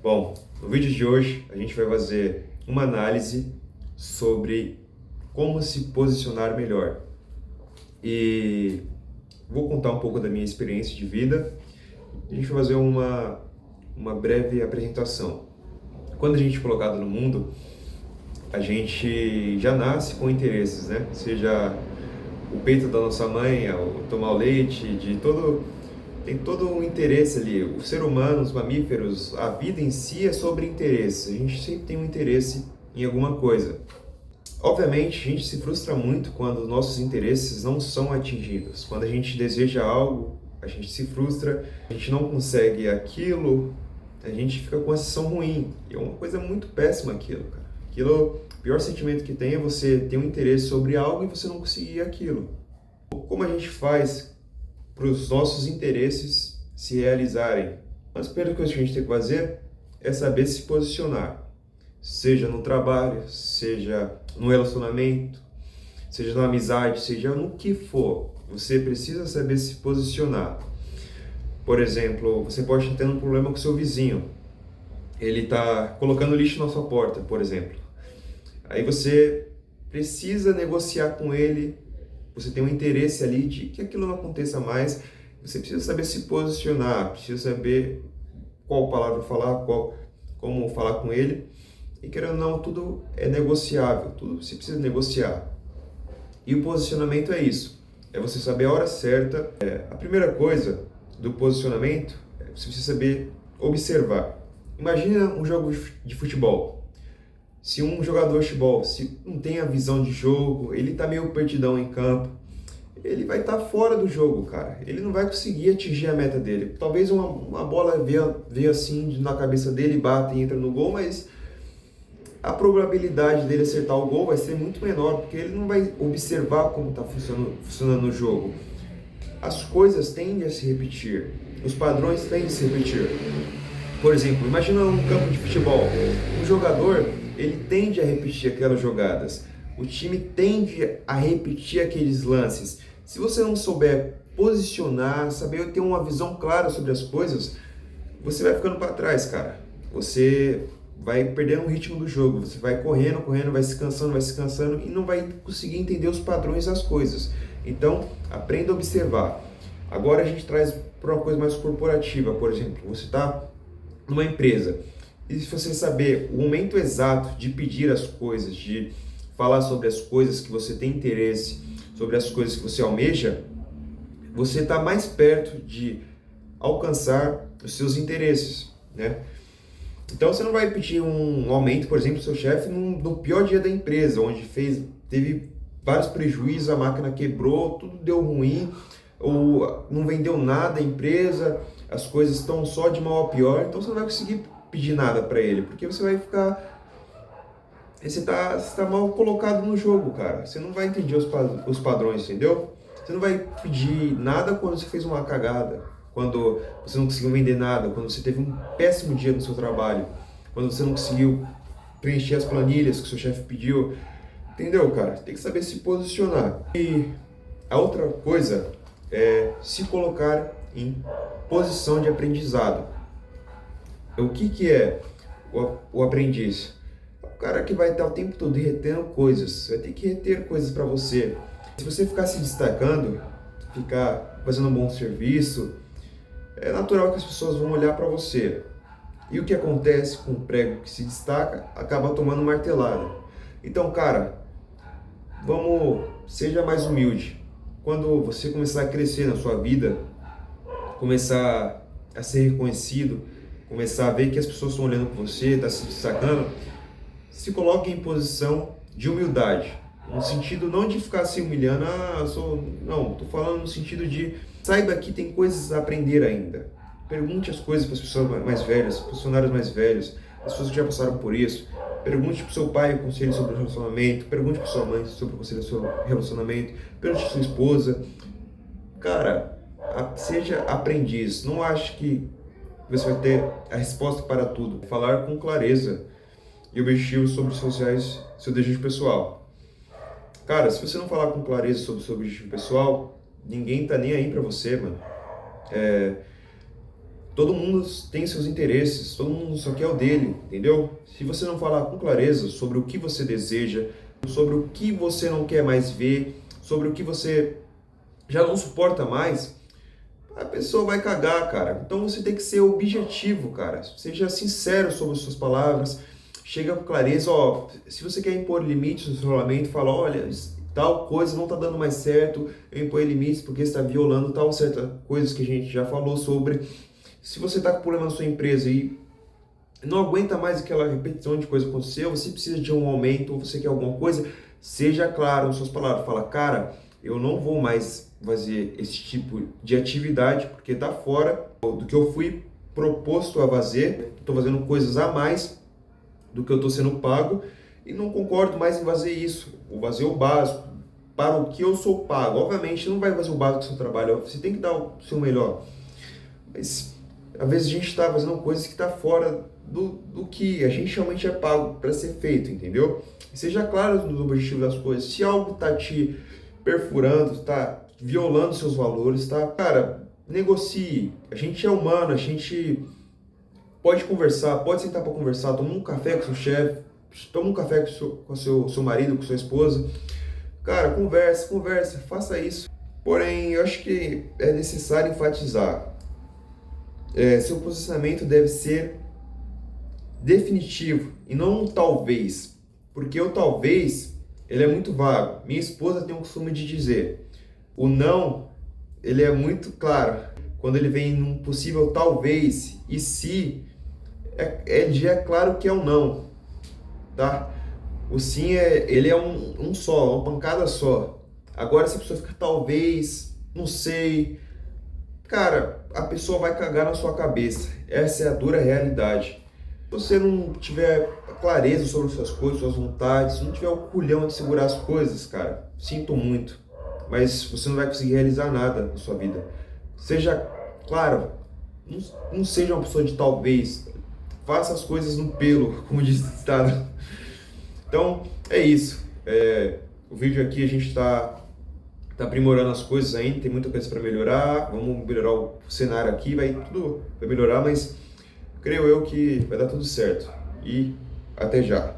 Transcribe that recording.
Bom, no vídeo de hoje a gente vai fazer uma análise sobre como se posicionar melhor. E vou contar um pouco da minha experiência de vida. A gente vai fazer uma breve apresentação. Quando a gente é colocado no mundo, a gente já nasce com interesses, né? Seja o peito da nossa mãe, o tomar o leite, tem todo um interesse ali. O ser humano, os mamíferos, a vida em si é sobre interesse. A gente sempre tem um interesse em alguma coisa. Obviamente, a gente se frustra muito quando nossos interesses não são atingidos. Quando a gente deseja algo, a gente se frustra, a gente não consegue aquilo, a gente fica com uma sensação ruim. E é uma coisa muito péssima aquilo, cara. O pior sentimento que tem é você ter um interesse sobre algo e você não conseguir aquilo. Como a gente faz para os nossos interesses se realizarem? Mas a primeira coisa que a gente tem que fazer é saber se posicionar. Seja no trabalho, seja no relacionamento, seja na amizade, seja no que for. Você precisa saber se posicionar. Por exemplo, você pode estar tendo um problema com o seu vizinho. Ele está colocando lixo na sua porta, por exemplo. Aí você precisa negociar com ele, você tem um interesse ali de que aquilo não aconteça mais, você precisa saber se posicionar, precisa saber qual palavra falar, como falar com ele, e querendo ou não, tudo é negociável, tudo você precisa negociar. E o posicionamento é isso, é você saber a hora certa. A primeira coisa do posicionamento é você precisa saber observar. Imagina um jogo de futebol. Se um jogador de futebol se não tem a visão de jogo, ele tá meio perdidão em campo, ele vai estar fora do jogo, cara. Ele não vai conseguir atingir a meta dele. Talvez uma bola veja assim na cabeça dele, bate e entra no gol, mas a probabilidade dele acertar o gol vai ser muito menor, porque ele não vai observar como está funcionando o jogo. As coisas tendem a se repetir, os padrões tendem a se repetir. Por exemplo, imagina um campo de futebol. Um jogador, ele tende a repetir aquelas jogadas. O time tende a repetir aqueles lances. Se você não souber posicionar, saber ter uma visão clara sobre as coisas, você vai ficando para trás, cara. Você vai perdendo o ritmo do jogo. Você vai correndo, vai se cansando e não vai conseguir entender os padrões das coisas. Então, aprenda a observar. Agora a gente traz para uma coisa mais corporativa. Por exemplo, você está numa empresa, e se você saber o momento exato de pedir as coisas, de falar sobre as coisas que você tem interesse, sobre as coisas que você almeja, você está mais perto de alcançar os seus interesses, né? Então você não vai pedir um aumento, por exemplo, do seu chefe no pior dia da empresa, onde teve vários prejuízos, a máquina quebrou, tudo deu ruim, ou não vendeu nada a empresa, as coisas estão só de mal a pior, então você não vai conseguir pedir nada para ele, porque você vai ficar... Você tá mal colocado no jogo, cara. Você não vai entender os padrões, entendeu? Você não vai pedir nada quando você fez uma cagada, quando você não conseguiu vender nada, quando você teve um péssimo dia no seu trabalho, quando você não conseguiu preencher as planilhas que o seu chefe pediu. Entendeu, cara? Tem que saber se posicionar. E a outra coisa é se colocar em posição de aprendizado. O que é o aprendiz? O cara que vai estar o tempo todo retendo coisas. Você vai ter que reter coisas para você. Se você ficar se destacando, ficar fazendo um bom serviço, é natural que as pessoas vão olhar para você. E o que acontece com o prego que se destaca acaba tomando martelada. Então, cara, seja mais humilde. Quando você começar a crescer na sua vida, começar a ser reconhecido, começar a ver que as pessoas estão olhando para você, está se destacando, se coloque em posição de humildade. No sentido não de ficar se humilhando, não, estou falando no sentido de saiba que tem coisas a aprender ainda. Pergunte as coisas para as pessoas mais velhas, para os funcionários mais velhos, as pessoas que já passaram por isso. Pergunte para o seu pai o conselho sobre o relacionamento, pergunte para sua mãe sobre o conselho sobre o relacionamento, pergunte para sua esposa. Cara, seja aprendiz, não ache que você vai ter a resposta para tudo. Falar com clareza e objetivos sobre os sociais, seu desejo pessoal. Cara, se você não falar com clareza sobre o seu objetivo pessoal, ninguém tá nem aí pra você, mano. Todo mundo tem seus interesses, todo mundo só quer o dele, entendeu? Se você não falar com clareza sobre o que você deseja, sobre o que você não quer mais ver, sobre o que você já não suporta mais, a pessoa vai cagar, cara. Então você tem que ser objetivo, cara. Seja sincero sobre as suas palavras, chega com clareza, ó, se você quer impor limites no seu relacionamento, fala, olha, tal coisa não tá dando mais certo, eu imponho limites porque está violando tal certas coisas que a gente já falou sobre. Se você tá com problema na sua empresa e não aguenta mais aquela repetição de coisa que aconteceu, você precisa de um aumento ou você quer alguma coisa, seja claro nas suas palavras. Fala, cara, eu não vou mais fazer esse tipo de atividade porque está fora do que eu fui proposto a fazer. Estou fazendo coisas a mais do que eu estou sendo pago e não concordo mais em fazer isso. Vou fazer o básico para o que eu sou pago. Obviamente, não vai fazer o básico do seu trabalho, você tem que dar o seu melhor. Mas às vezes a gente está fazendo coisas que está fora do que a gente realmente é pago para ser feito, entendeu? E seja claro nos objetivos das coisas. Se algo está te perfurando, está violando seus valores, tá? Cara, negocie. A gente é humano, a gente pode conversar, pode sentar para conversar, toma um café com seu chefe, toma um café com seu marido, com sua esposa. Cara, conversa, faça isso. Porém, eu acho que é necessário enfatizar. Seu posicionamento deve ser definitivo e não um talvez, porque o talvez ele é muito vago. Minha esposa tem o costume de dizer, o não ele é muito claro. Quando ele vem num possível talvez e se, ele já é claro que é um não, tá? O sim ele é um só, uma pancada só. Agora se a pessoa fica talvez, não sei, cara, a pessoa vai cagar na sua cabeça. Essa é a dura realidade. Se você não tiver clareza sobre suas coisas, suas vontades, se não tiver o culhão de segurar as coisas, cara, sinto muito, mas você não vai conseguir realizar nada na sua vida. Seja claro, não seja uma pessoa de talvez, faça as coisas no pelo, como diz o ditado. Então, é isso. O vídeo aqui a gente está aprimorando as coisas ainda, tem muita coisa para melhorar, vamos melhorar o cenário aqui, tudo vai melhorar, mas creio eu que vai dar tudo certo. E até já.